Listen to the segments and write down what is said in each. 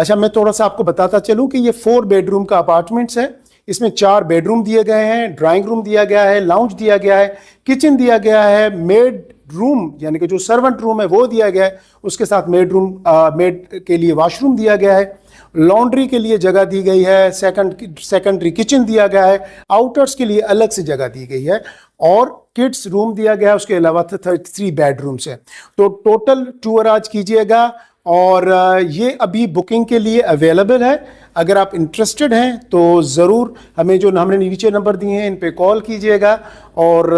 अच्छा, मैं थोड़ा सा आपको बताता चलूं कि ये 4 बेडरूम का अपार्टमेंट्स है। इसमें 4 बेडरूम दिए गए हैं, ड्राइंग रूम दिया गया है, लाउंज दिया गया है, किचन दिया गया है, मेड रूम यानी कि जो सर्वेंट रूम है वो दिया गया है, उसके साथ मेड के लिए वॉशरूम दिया गया है, लॉन्ड्री के लिए जगह दी गई है, सेकेंडरी किचन दिया गया है, आउटर्स के लिए अलग से जगह दी गई है और किड्स रूम दिया गया है। उसके अलावा 3 बेडरूम्स है। तो टोटल टूर आज कीजिएगा और ये अभी बुकिंग के लिए अवेलेबल है। अगर आप इंटरेस्टेड हैं तो ज़रूर हमें जो हमने नीचे नंबर दिए हैं इन पे कॉल कीजिएगा और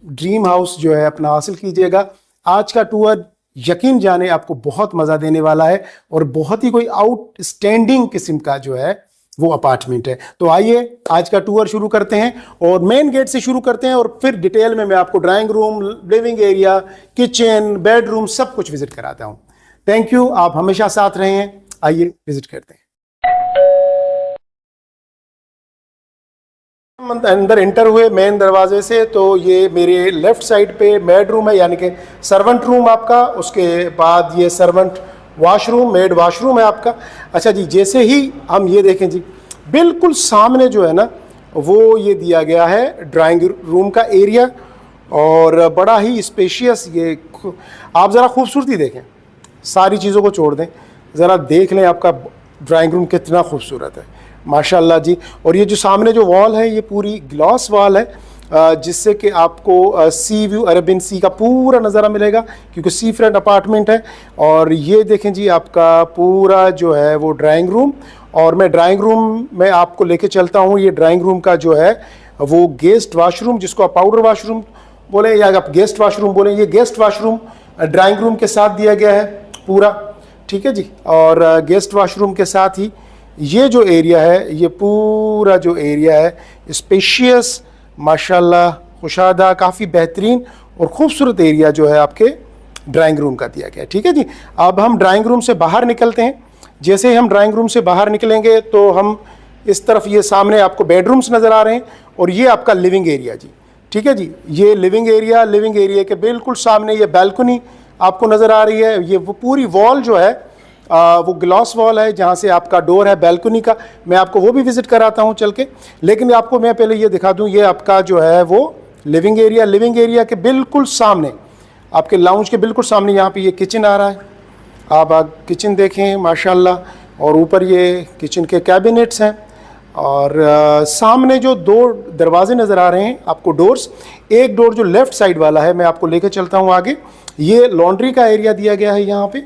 ड्रीम हाउस जो है अपना हासिल कीजिएगा। आज का टूर यकीन जाने आपको बहुत मज़ा देने वाला है और बहुत ही कोई आउटस्टैंडिंग किस्म का जो है वो अपार्टमेंट है। तो आइए आज का टूर शुरू करते हैं और मेन गेट से शुरू करते हैं और फिर डिटेल में मैं आपको drawing room, living area, kitchen, bedroom सब कुछ विजिट कराता हूं। थैंक यू, आप हमेशा साथ रहे हैं। आइए विजिट करते हैं। अंदर एंटर हुए मेन दरवाजे से तो ये मेरे लेफ्ट साइड पे बेडरूम है यानी कि सर्वेंट रूम आपका। उसके बाद ये सर्वेंट वॉशरूम, मेड वॉशरूम है आपका। अच्छा जी, जैसे ही हम ये देखें जी, बिल्कुल सामने जो है ना वो ये दिया गया है ड्राइंग रूम का एरिया और बड़ा ही स्पेशियस। ये आप ज़रा खूबसूरती देखें, सारी चीज़ों को छोड़ दें, ज़रा देख लें आपका ड्राइंग रूम कितना खूबसूरत है माशाल्लाह जी। और ये जो सामने जो वॉल है ये पूरी ग्लास वॉल है जिससे कि आपको सी व्यू, अरेबियन सी का पूरा नज़ारा मिलेगा क्योंकि सी फ्रंट अपार्टमेंट है। और ये देखें जी आपका पूरा जो है वो ड्राइंग रूम। और मैं ड्राइंग रूम में आपको लेके चलता हूँ। ये ड्राइंग रूम का जो है वो गेस्ट वाशरूम, जिसको आप पाउडर वाशरूम बोलें या आप गेस्ट वाशरूम बोलें, ये गेस्ट वाशरूम ड्राइंग रूम के साथ दिया गया है पूरा, ठीक है जी। और गेस्ट वाशरूम के साथ ही ये जो एरिया है, ये पूरा जो एरिया है स्पेशियस माशाल्लाह, खुशादा, काफ़ी बेहतरीन और ख़ूबसूरत एरिया जो है आपके ड्राइंग रूम का दिया गया है, ठीक है जी। अब हम ड्राइंग रूम से बाहर निकलते हैं। जैसे ही हम ड्राइंग रूम से बाहर निकलेंगे तो हम इस तरफ, ये सामने आपको बेडरूम्स नज़र आ रहे हैं और ये आपका लिविंग एरिया जी, ठीक है जी। ये लिविंग एरिया के बिल्कुल सामने ये बैल्कनी आपको नज़र आ रही है। ये वो पूरी वॉल जो है वो ग्लास वॉल है जहाँ से आपका डोर है बैल्कनी का। मैं आपको वो भी विज़िट कराता हूँ चल के, लेकिन आपको मैं पहले ये दिखा दूँ, ये आपका जो है वो लिविंग एरिया के बिल्कुल सामने, आपके लाउंज के बिल्कुल सामने यहाँ पे ये किचन आ रहा है। आप किचन देखें माशाल्लाह। और ऊपर ये किचन के कैबिनेट्स हैं और सामने जो 2 दरवाजे नज़र आ रहे हैं आपको डोर्स, एक डोर जो लेफ़्ट साइड वाला है मैं आपको लेकर चलता हूँ आगे। ये लॉन्ड्री का एरिया दिया गया है यहाँ पे।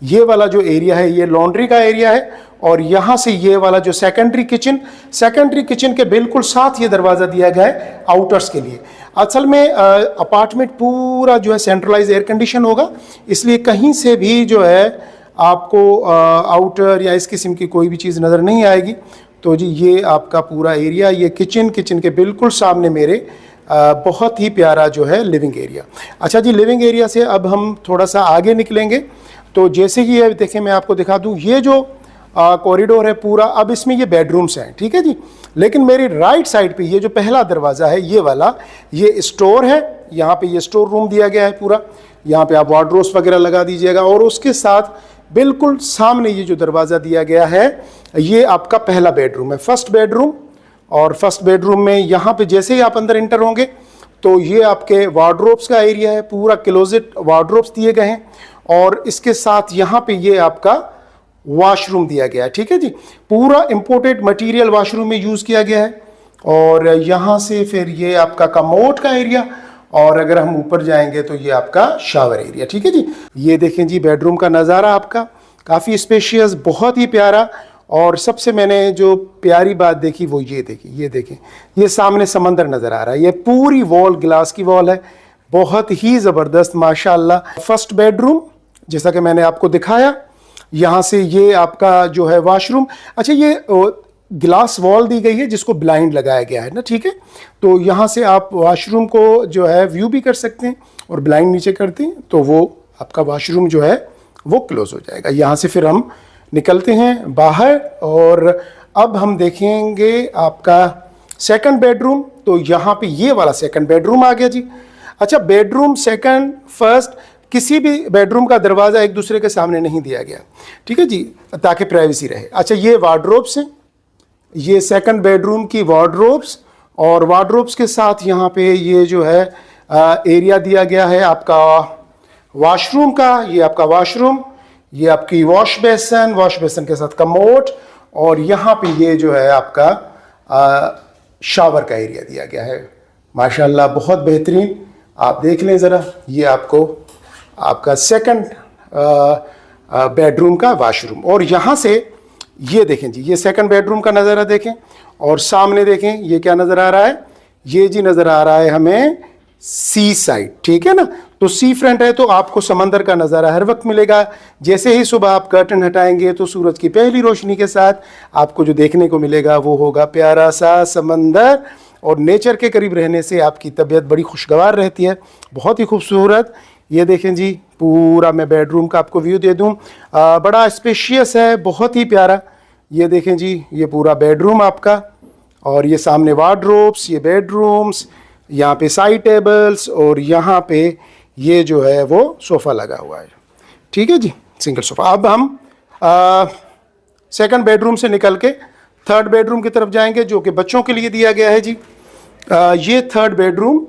ये वाला जो एरिया है ये लॉन्ड्री का एरिया है और यहाँ से ये वाला जो सेकेंडरी किचन के बिल्कुल साथ ये दरवाज़ा दिया गया है आउटर्स के लिए। असल में अपार्टमेंट पूरा जो है सेंट्रलाइज एयर कंडीशन होगा, इसलिए कहीं से भी जो है आपको आउटर या इस किस्म की कोई भी चीज़ नज़र नहीं आएगी। तो जी ये आपका पूरा एरिया, ये किचन के बिल्कुल सामने मेरे बहुत ही प्यारा जो है लिविंग एरिया। अच्छा जी, लिविंग एरिया से अब हम थोड़ा सा आगे निकलेंगे तो जैसे कि ये देखें, मैं आपको दिखा दूं, ये जो कॉरिडोर है पूरा, अब इसमें ये बेडरूम्स हैं, ठीक है जी। लेकिन मेरी राइट साइड पे ये जो पहला दरवाज़ा है ये वाला, ये स्टोर है। यहाँ पे ये स्टोर रूम दिया गया है पूरा। यहाँ पे आप वार्डरोब्स वगैरह लगा दीजिएगा और उसके साथ बिल्कुल सामने ये जो दरवाज़ा दिया गया है ये आपका पहला बेडरूम है, फर्स्ट बेडरूम। और फर्स्ट बेडरूम में यहाँ पे जैसे ही आप अंदर एंटर होंगे तो ये आपके वार्डरोब्स का एरिया है, पूरा क्लोजेट वार्डरोब्स दिए गए हैं और इसके साथ यहाँ पे ये आपका वॉशरूम दिया गया है, ठीक है जी। पूरा इंपोर्टेड मटेरियल वॉशरूम में यूज़ किया गया है। और यहाँ से फिर ये आपका कमोड का एरिया और अगर हम ऊपर जाएंगे तो ये आपका शावर एरिया, ठीक है जी। ये देखें जी बेडरूम का नज़ारा आपका काफ़ी स्पेशियस, बहुत ही प्यारा। और सबसे मैंने जो प्यारी बात देखी वो ये देखें, ये सामने समंदर नज़र आ रहा है। ये पूरी वॉल ग्लास की वॉल है, बहुत ही ज़बरदस्त माशाल्लाह। फर्स्ट बेडरूम जैसा कि मैंने आपको दिखाया, यहाँ से ये आपका जो है वॉशरूम। अच्छा, ये ग्लास वॉल दी गई है जिसको ब्लाइंड लगाया गया है ना, ठीक है। तो यहाँ से आप वॉशरूम को जो है व्यू भी कर सकते हैं और ब्लाइंड नीचे करते हैं तो वो आपका वॉशरूम जो है वो क्लोज हो जाएगा। यहाँ से फिर हम निकलते हैं बाहर और अब हम देखेंगे आपका सेकंड बेडरूम। तो यहाँ पे ये वाला सेकंड बेडरूम आ गया जी। अच्छा, बेडरूम सेकंड फर्स्ट किसी भी बेडरूम का दरवाज़ा एक दूसरे के सामने नहीं दिया गया, ठीक है जी, ताकि प्राइवेसी रहे। अच्छा, ये वार्डरोब्स हैं, ये सेकंड बेडरूम की वार्डरोब्स, और वार्डरोब्स के साथ यहाँ पे ये जो है एरिया दिया गया है आपका वॉशरूम का। ये आपका वॉशरूम, ये आपकी वॉश बेसन के साथ कमोड, और यहाँ पे ये जो है आपका शावर का एरिया दिया गया है। माशाल्लाह बहुत बेहतरीन। आप देख लें ज़रा, ये आपको आपका सेकंड बेडरूम का वॉशरूम, और यहाँ से ये देखें जी, ये सेकंड बेडरूम का नज़ारा देखें, और सामने देखें ये क्या नज़र आ रहा है, ये जी नज़र आ रहा है हमें सी साइड, ठीक है ना। तो सी फ्रंट है तो आपको समंदर का नज़ारा हर वक्त मिलेगा। जैसे ही सुबह आप कर्टन हटाएंगे तो सूरज की पहली रोशनी के साथ आपको जो देखने को मिलेगा वो होगा प्यारा सा समंदर, और नेचर के करीब रहने से आपकी तबीयत बड़ी खुशगवार रहती है, बहुत ही खूबसूरत। ये देखें जी, पूरा मैं बेडरूम का आपको व्यू दे दूं, बड़ा स्पेशियस है, बहुत ही प्यारा। ये देखें जी, ये पूरा बेडरूम आपका, और ये सामने वार्डरोब्स, ये बेडरूम्स, यहाँ पे साइड टेबल्स, और यहाँ पे ये जो है वो सोफ़ा लगा हुआ है, ठीक है जी, सिंगल सोफ़ा। अब हम सेकंड बेडरूम से निकल के थर्ड बेडरूम की तरफ जाएंगे, जो कि बच्चों के लिए दिया गया है जी। ये थर्ड बेडरूम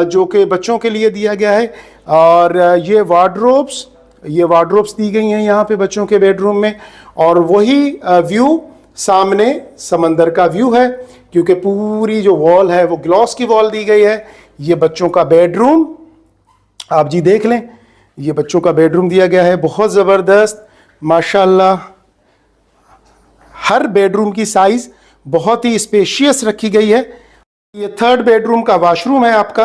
जो कि बच्चों के लिए दिया गया है, और ये वार्डरोब्स दी गई हैं यहाँ पे बच्चों के बेडरूम में, और वही व्यू सामने समंदर का व्यू है, क्योंकि पूरी जो वॉल है वो ग्लास की वॉल दी गई है। ये बच्चों का बेडरूम आप जी देख लें, ये बच्चों का बेडरूम दिया गया है, बहुत ज़बरदस्त माशाल्लाह। हर बेडरूम की साइज़ बहुत ही स्पेशियस रखी गई है। ये थर्ड बेडरूम का वॉशरूम है आपका,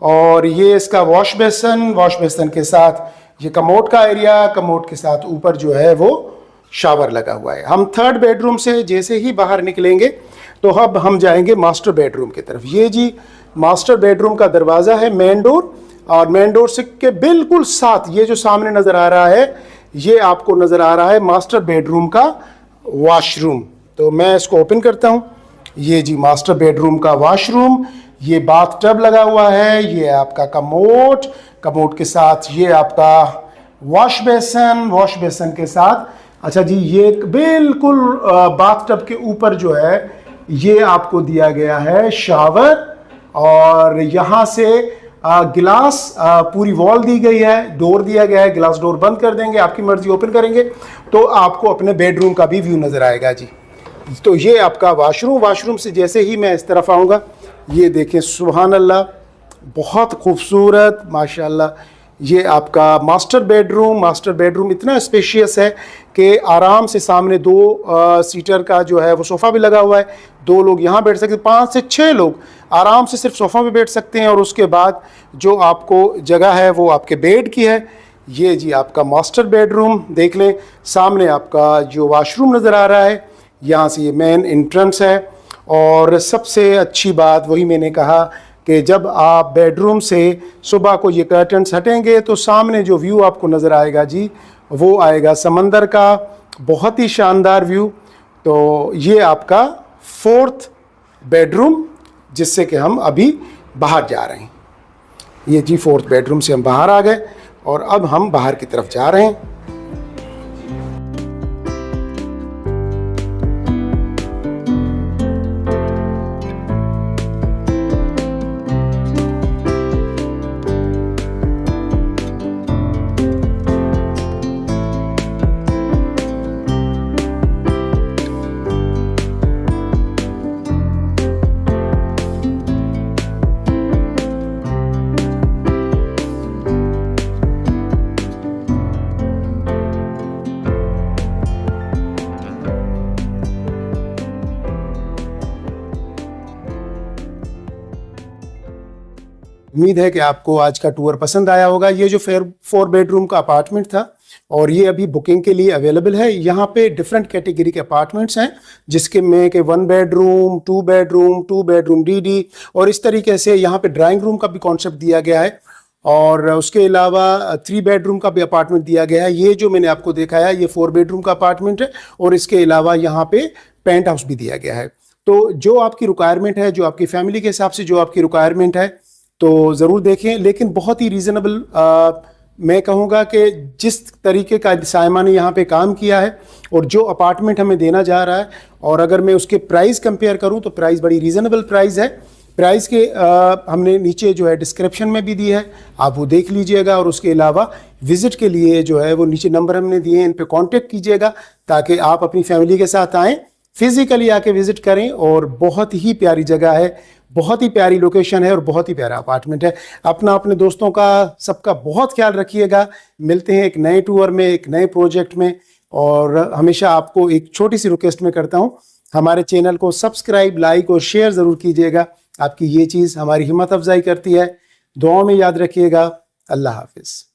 और ये इसका वॉश बेसन के साथ ये कमोड का एरिया, कमोड के साथ ऊपर जो है वो शावर लगा हुआ है। हम थर्ड बेडरूम से जैसे ही बाहर निकलेंगे तो अब हम जाएंगे मास्टर बेडरूम की तरफ। ये जी मास्टर बेडरूम का दरवाज़ा है, मेन डोर, और मेन डोर से के बिल्कुल साथ ये जो सामने नज़र आ रहा है, ये आपको नज़र आ रहा है मास्टर बेडरूम का वॉशरूम। तो मैं इसको ओपन करता हूँ। ये जी मास्टर बेडरूम का वॉशरूम, ये बाथ टब लगा हुआ है, ये आपका कमोड के साथ ये आपका वॉश बेसन के साथ। अच्छा जी, ये बिल्कुल बाथ टब के ऊपर जो है ये आपको दिया गया है शावर, और यहाँ से गिलास पूरी वॉल दी गई है, डोर दिया गया है, गिलास डोर बंद कर देंगे, आपकी मर्जी ओपन करेंगे तो आपको अपने बेडरूम का भी व्यू नज़र आएगा जी। तो ये आपका वॉशरूम से जैसे ही मैं इस तरफ आऊँगा, ये देखें सुभान अल्लाह, बहुत खूबसूरत माशाल्लाह। ये आपका मास्टर बेडरूम इतना स्पेशियस है कि आराम से सामने 2 सीटर का जो है वो सोफ़ा भी लगा हुआ है, 2 लोग यहाँ बैठ सकते हैं, 5 से 6 लोग आराम से सिर्फ सोफ़ा पे बैठ सकते हैं, और उसके बाद जो आपको जगह है वो आपके बेड की है। ये जी आपका मास्टर बेडरूम देख लें, सामने आपका जो वॉशरूम नज़र आ रहा है, यहाँ से ये मेन एंट्रेंस है। और सबसे अच्छी बात वही मैंने कहा कि जब आप बेडरूम से सुबह को ये कर्टन्स हटेंगे तो सामने जो व्यू आपको नज़र आएगा जी, वो आएगा समंदर का, बहुत ही शानदार व्यू। तो ये आपका फोर्थ बेडरूम, जिससे कि हम अभी बाहर जा रहे हैं। ये जी फोर्थ बेडरूम से हम बाहर आ गए, और अब हम बाहर की तरफ जा रहे हैं। उम्मीद है कि आपको आज का टूर पसंद आया होगा। ये जो 4 बेडरूम का अपार्टमेंट था, और ये अभी बुकिंग के लिए अवेलेबल है। यहाँ पे डिफरेंट कैटेगरी के अपार्टमेंट्स हैं, जिसके में कि 1 बेडरूम, 2 बेडरूम डीडी, और इस तरीके से यहाँ पे ड्राइंग रूम का भी कॉन्सेप्ट दिया गया है, और उसके अलावा 3 बेडरूम का भी अपार्टमेंट दिया गया है। ये जो मैंने आपको दिखाया ये 4 बेडरूम का अपार्टमेंट है, और इसके अलावा यहाँ पे पेंट हाउस भी दिया गया है। तो जो आपकी रिक्वायरमेंट है, जो आपकी फैमिली के हिसाब से जो आपकी रिक्वायरमेंट है, तो ज़रूर देखें, लेकिन बहुत ही रीज़नेबल मैं कहूँगा कि जिस तरीके का साइमा ने यहाँ पे काम किया है और जो अपार्टमेंट हमें देना जा रहा है, और अगर मैं उसके प्राइस कंपेयर करूँ तो प्राइस बड़ी रीज़नेबल प्राइस है। प्राइस के हमने नीचे जो है डिस्क्रिप्शन में भी दी है, आप वो देख लीजिएगा। और उसके अलावा विज़िट के लिए जो है वो नीचे नंबर हमने दिए हैं, इन पे कांटेक्ट कीजिएगा ताकि आप अपनी फैमिली के साथ आएँ, फिज़िकली आके विज़िट करें। और बहुत ही प्यारी जगह है, बहुत ही प्यारी लोकेशन है और बहुत ही प्यारा अपार्टमेंट है। अपना अपने दोस्तों का सबका बहुत ख्याल रखिएगा। मिलते हैं एक नए टूर में, एक नए प्रोजेक्ट में। और हमेशा आपको एक छोटी सी रिक्वेस्ट में करता हूँ, हमारे चैनल को सब्सक्राइब, लाइक और शेयर ज़रूर कीजिएगा। आपकी ये चीज़ हमारी हिम्मत अफजाई करती है। दुआओं में याद रखिएगा। अल्लाह हाफिज़।